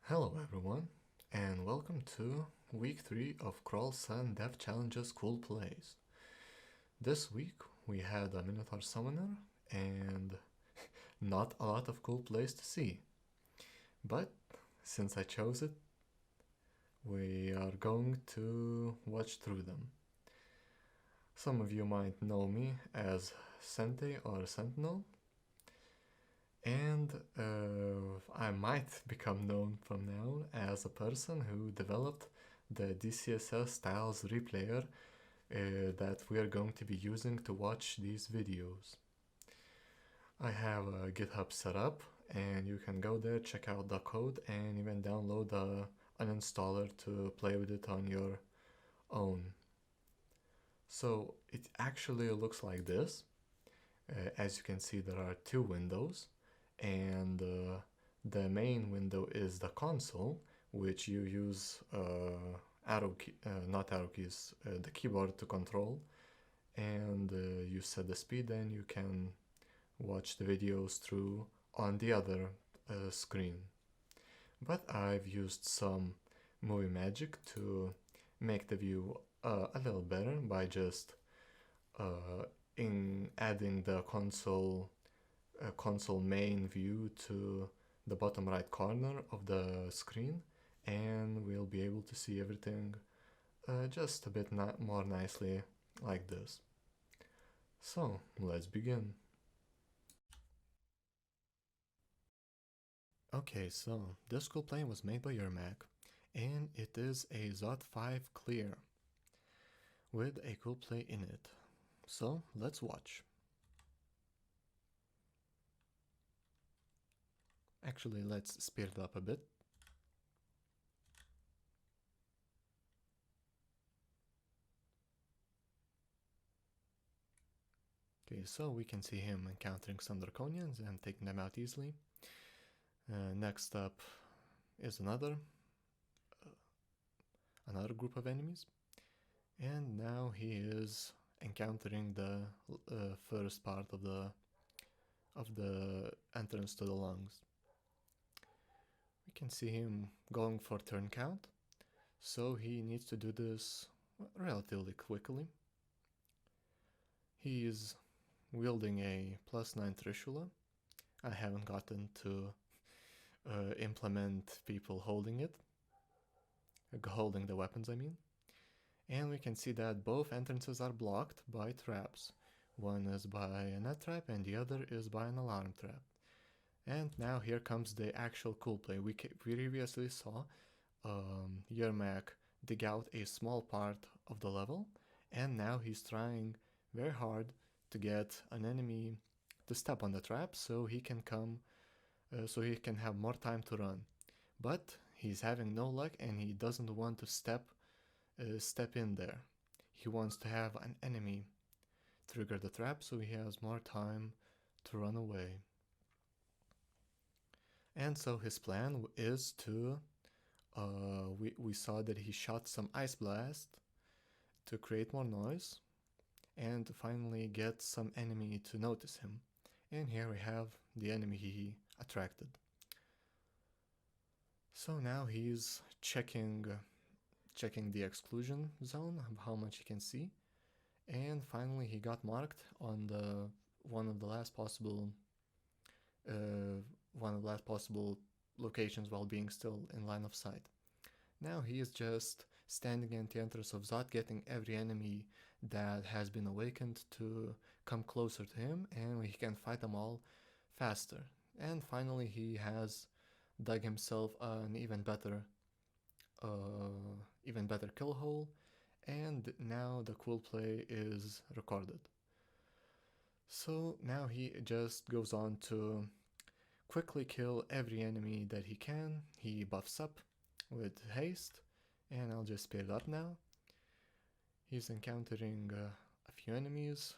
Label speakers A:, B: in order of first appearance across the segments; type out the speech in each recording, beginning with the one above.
A: Hello everyone, and welcome to week 3 of Crawl Sun Dev Challenges Cool Plays. This week we had a Minotaur Summoner and not a lot of cool plays to see. But since I chose it, we are going to watch through them. Some of you might know me as Sente or Sentinel, and I might become known from now as a person who developed the DCSS styles replayer that we are going to be using to watch these videos. I have a GitHub set up, and you can go there, check out the code, and even download an installer to play with it on your own. So it actually looks like this. As you can see, there are two windows, and the main window is the console, which you use the keyboard to control, and you set the speed, and you can watch the videos through on the other screen. But I've used some movie magic to make the view a little better by just adding the console main view to the bottom right corner of the screen, and we'll be able to see everything just a bit more nicely like this. So let's begin. Okay, so this cool plane was made by Yermak, and it is a Zot 5 clear with a cool play in it. So let's watch. Actually, let's speed it up a bit. Okay, so we can see him encountering some Draconians and taking them out easily. Next up is another group of enemies, and now he is encountering the first part of the entrance to the lungs. We can see him going for turn count, so he needs to do this relatively quickly. He is wielding a +9 Trishula. I haven't gotten to implement people holding the weapons, I mean. And we can see that both entrances are blocked by traps. One is by a net trap and the other is by an alarm trap. And now here comes the actual cool play. We previously saw Yermak dig out a small part of the level, and now he's trying very hard to get an enemy to step on the trap so he can have more time to run. But he's having no luck, and he doesn't want to step in there. He wants to have an enemy trigger the trap so he has more time to run away. And so his plan is to we saw that he shot some ice blast to create more noise and to finally get some enemy to notice him. And here we have the enemy he attracted. So now he's checking the exclusion zone, how much he can see, and finally he got marked on one of the last possible locations while being still in line of sight. Now he is just standing at the entrance of Zot, getting every enemy that has been awakened to come closer to him, and he can fight them all faster. And finally he has dug himself an even better kill hole, and now the cool play is recorded. So now he just goes on to quickly kill every enemy that he can. He buffs up with haste, and I'll just speed it up now. He's encountering a few enemies.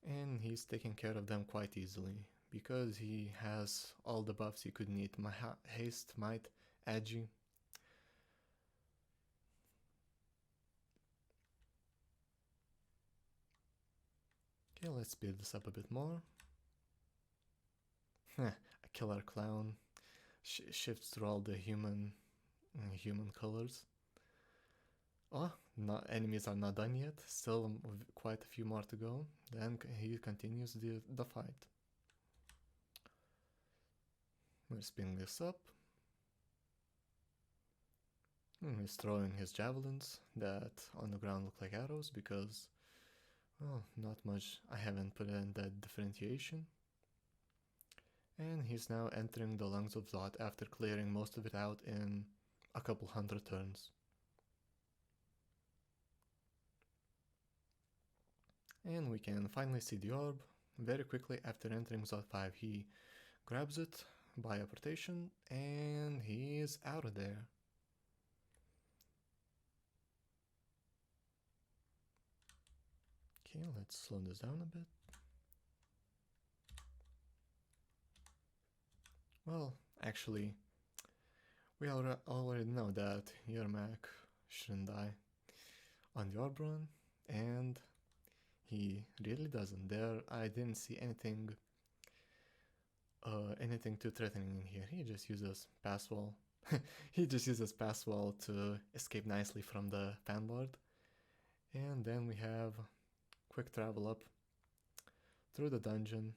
A: And he's taking care of them quite easily because he has all the buffs you could need: haste, might, agi. Okay, let's speed this up a bit more. A killer clown shifts through all the human colors. Oh, enemies are not done yet. Still quite a few more to go. Then he continues the fight. We're speeding this up. He's throwing his javelins that on the ground look like arrows because, well, not much. I haven't put in that differentiation. And he's now entering the lungs of Zot after clearing most of it out in a couple hundred turns. And we can finally see the orb. Very quickly after entering Zot 5, he grabs it by apportation and he's out of there. Okay, let's slow this down a bit. Well, actually, we already know that your Mac shouldn't die on the orb run, and he really doesn't. There, I didn't see anything too threatening in here. He just uses pass wall. He just uses pass wall to escape nicely from the fanlord, and then we have quick travel up through the dungeon,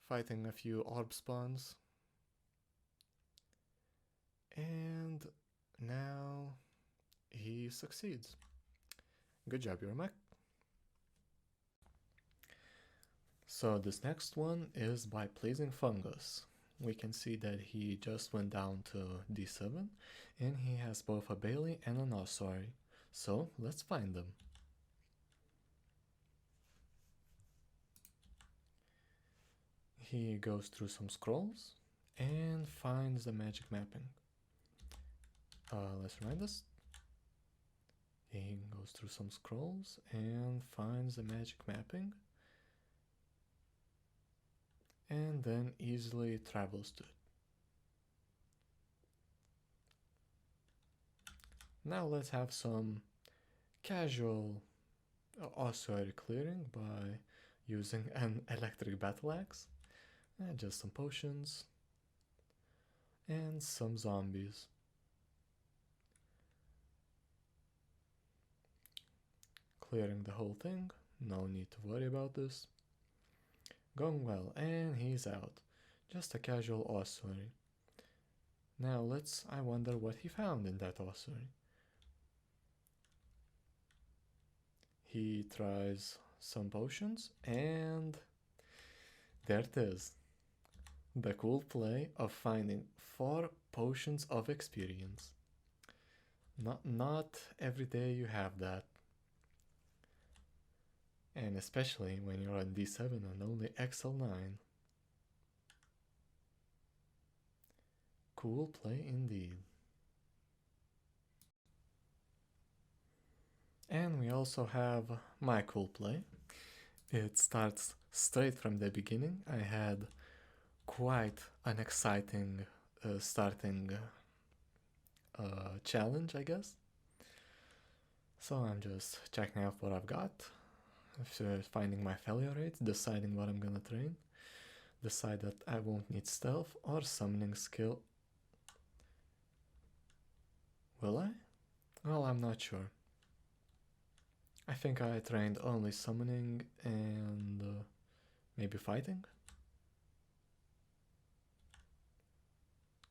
A: fighting a few orb spawns, and now he succeeds. Good job, Yermak. So this next one is by Pleasing Fungus. We can see that he just went down to D7 and he has both a Bailey and an Ossuary. So let's find them. He goes through some scrolls and finds the magic mapping. Let's remind us. He goes through some scrolls and finds the magic mapping, and then easily travels to it. Now let's have some casual ossuary clearing by using an electric battle axe, and just some potions and some zombies. Clearing the whole thing, no need to worry about this. Going well, and he's out. Just a casual ossuary. Now I wonder what he found in that ossuary. He tries some potions, and there it is. The cool play of finding 4 potions of experience. Not every day you have that. And especially when you're on D7 and only XL9. Cool play indeed. And we also have my cool play. It starts straight from the beginning. I had quite an exciting starting challenge, I guess. So I'm just checking out what I've got. Finding my failure rate, deciding what I'm gonna train, decide that I won't need stealth or summoning skill. Will I? Well, I'm not sure. I think I trained only summoning and maybe fighting.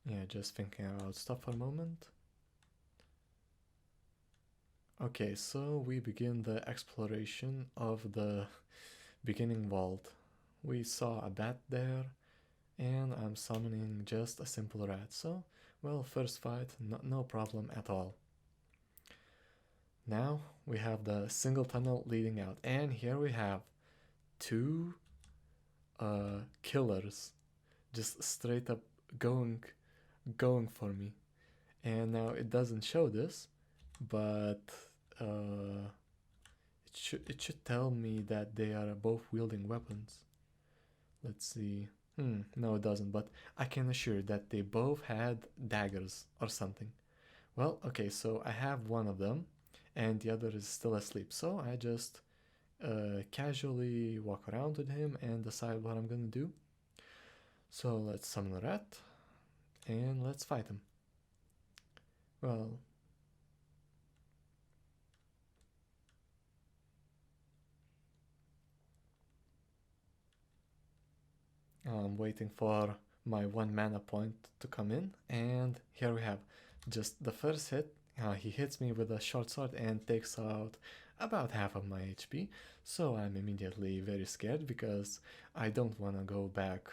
A: Yeah, just thinking about stuff for a moment. Okay, so we begin the exploration of the beginning vault. We saw a bat there, and I'm summoning just a simple rat, so, well, first fight, no problem at all. Now we have the single tunnel leading out, and here we have 2 killers just straight up going for me. And now it doesn't show this, but it should tell me that they are both wielding weapons. Let's see. No, it doesn't, but I can assure that they both had daggers or something. Well, okay, so I have one of them and the other is still asleep, so I just casually walk around with him and decide what I'm gonna do. So let's summon a rat and let's fight him. Well, I'm waiting for my 1 mana point to come in, and here we have just the first hit. He hits me with a short sword and takes out about half of my HP, so I'm immediately very scared because I don't want to go back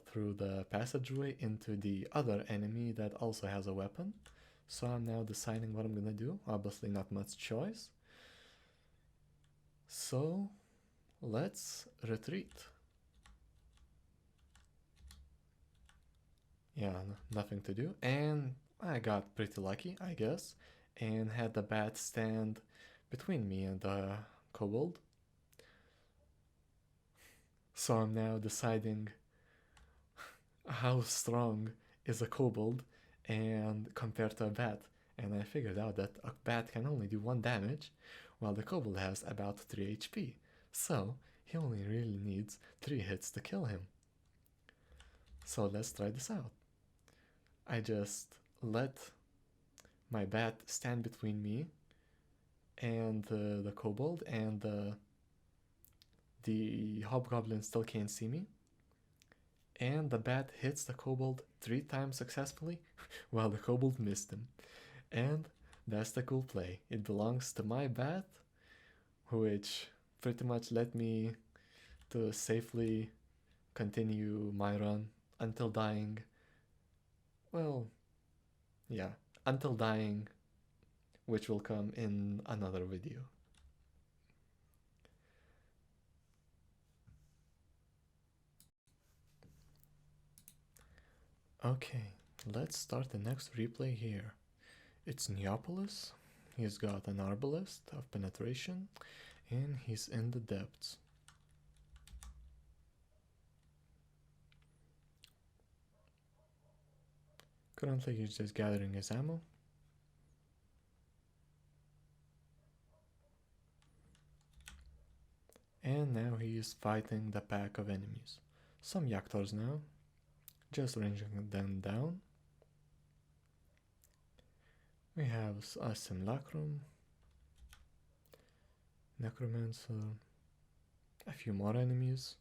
A: through the passageway into the other enemy that also has a weapon. So I'm now deciding what I'm gonna do. Obviously not much choice. So let's retreat. Yeah, nothing to do. And I got pretty lucky, I guess, and had the bat stand between me and the kobold. So I'm now deciding how strong is a kobold and compared to a bat. And I figured out that a bat can only do 1 damage, while the kobold has about 3 HP. So he only really needs 3 hits to kill him. So let's try this out. I just let my bat stand between me and the kobold, and the hobgoblin still can't see me. And the bat hits the kobold 3 times successfully, while the kobold missed him. And that's the cool play. It belongs to my bat, which pretty much led me to safely continue my run until dying. Well, yeah, until dying, which will come in another video. Okay, let's start the next replay here. It's Neopolis. He's got an Arbalest of penetration, and he's in the depths. Currently he's just gathering his ammo. And now he is fighting the pack of enemies. Some Yaktors now, just ranging them down. We have a Simulacrum, Necromancer, a few more enemies.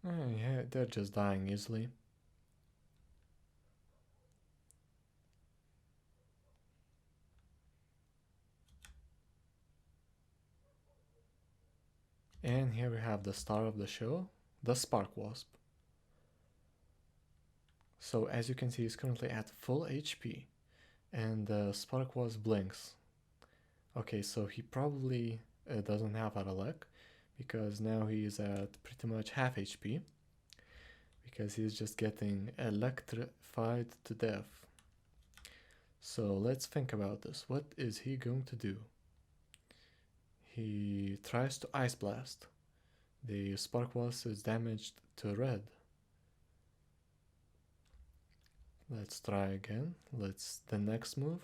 A: Yeah, they're just dying easily. And here we have the star of the show, the Spark Wasp. So as you can see, he's currently at full HP, and the Spark Wasp blinks. Okay, so he probably doesn't have a luck, because now he is at pretty much half HP, because he's just getting electrified to death. So let's think about this. What is he going to do? He tries to Ice Blast. The Spark Wasp is damaged to red. Let's try again. The next move.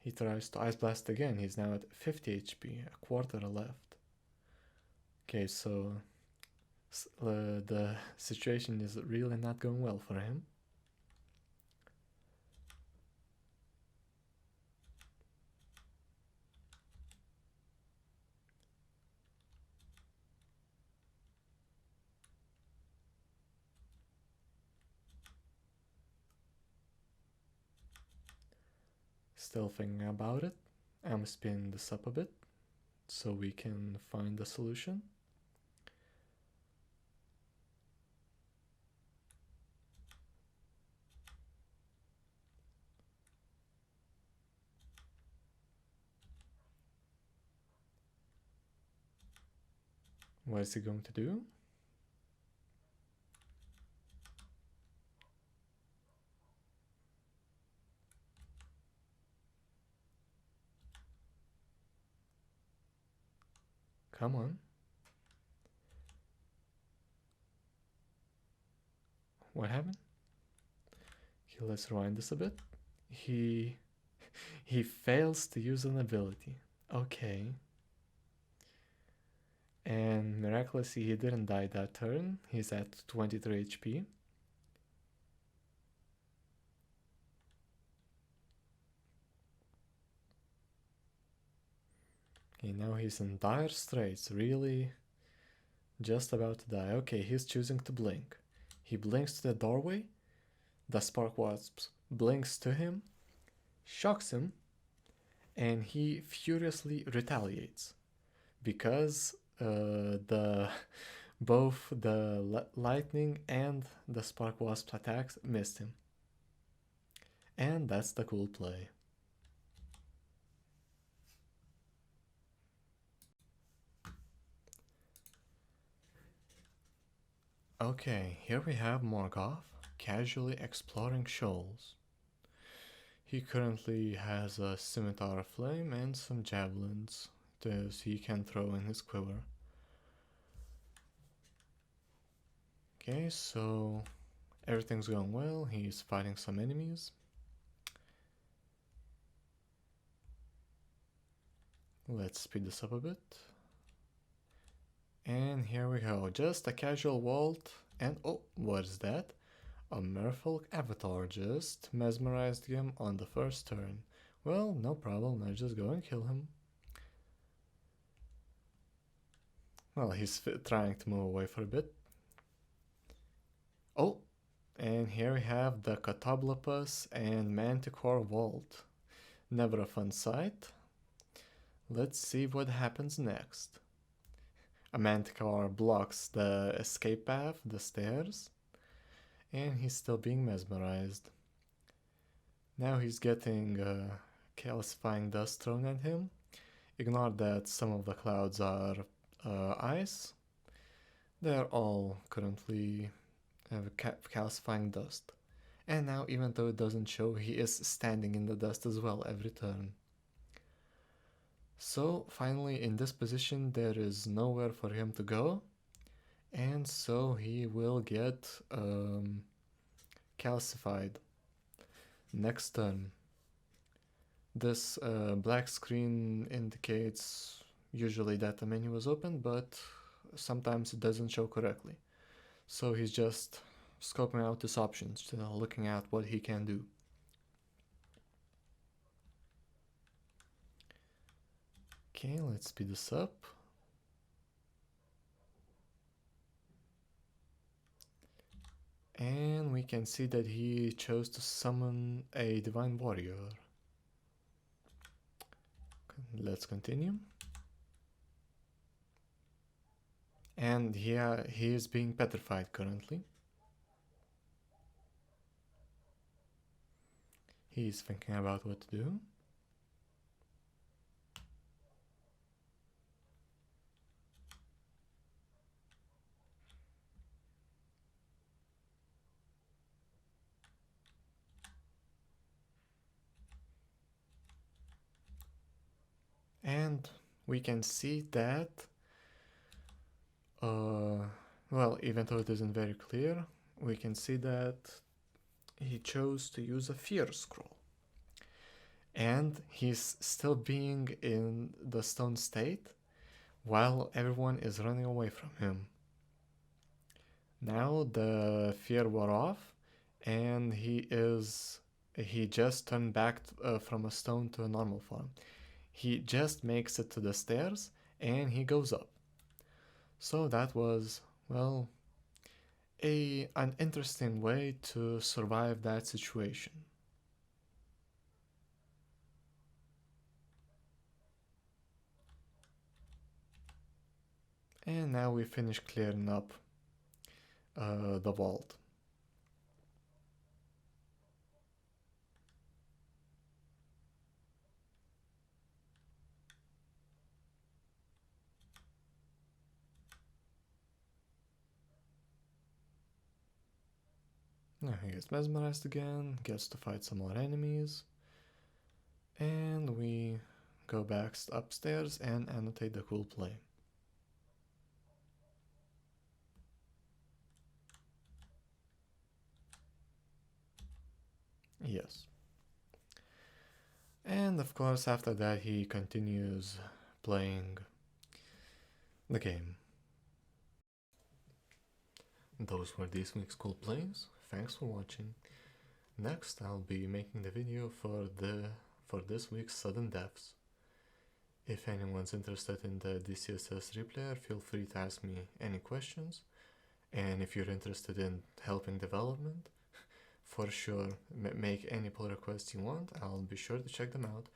A: He tries to Ice Blast again. He's now at 50 HP, a quarter left. Okay, so the situation is really not going well for him. Still thinking about it. I'm spinning this up a bit so we can find the solution. What is he going to do? Come on. What happened? Okay, let's rewind this a bit. He fails to use an ability. Okay. And miraculously he didn't die that turn. He's at 23 HP. Okay, now he's in dire straits, really just about to die. Okay, he's choosing to blink. He blinks to the doorway. The spark wasp blinks to him, shocks him, and he furiously retaliates because both the lightning and the spark wasp attacks missed him. And that's the cool play. Okay, here we have Markoff casually exploring shoals. He currently has a scimitar of flame and some javelins that he can throw in his quiver. Okay, so everything's going well. He's fighting some enemies. Let's speed this up a bit. And here we go, just a casual vault, and oh, what is that? A merfolk avatar just mesmerized him on the first turn. Well, no problem, let's just go and kill him. Well, he's trying to move away for a bit. Oh, and here we have the Catablopus and Manticore vault. Never a fun sight. Let's see what happens next. A Manticore blocks the escape path, the stairs, and he's still being mesmerized. Now he's getting calcifying dust thrown at him. Ignore that some of the clouds are ice. They're all currently calcifying dust. And now, even though it doesn't show, he is standing in the dust as well every turn. So finally, in this position, there is nowhere for him to go, and so he will get calcified next turn. This black screen indicates usually that the menu was open, but sometimes it doesn't show correctly. So he's just scoping out his options, looking at what he can do. Okay, let's speed this up. And we can see that he chose to summon a divine warrior. Let's continue. And here he is being petrified currently. He's thinking about what to do. And we can see that, well, even though it isn't very clear, we can see that he chose to use a fear scroll. And he's still being in the stone state while everyone is running away from him. Now the fear wore off, and he just turned back from a stone to a normal form. He just makes it to the stairs and he goes up. So that was, well, an interesting way to survive that situation. And now we finish clearing up the vault. Now he gets mesmerized again, gets to fight some more enemies, and we go back upstairs and annotate the cool play. Yes. And of course, after that, he continues playing the game. Those were this week's cool plays. Thanks for watching. Next, I'll be making the video for this week's sudden deaths. If anyone's interested in the DCSSReplay, feel free to ask me any questions. And if you're interested in helping development, for sure, make any pull requests you want. I'll be sure to check them out.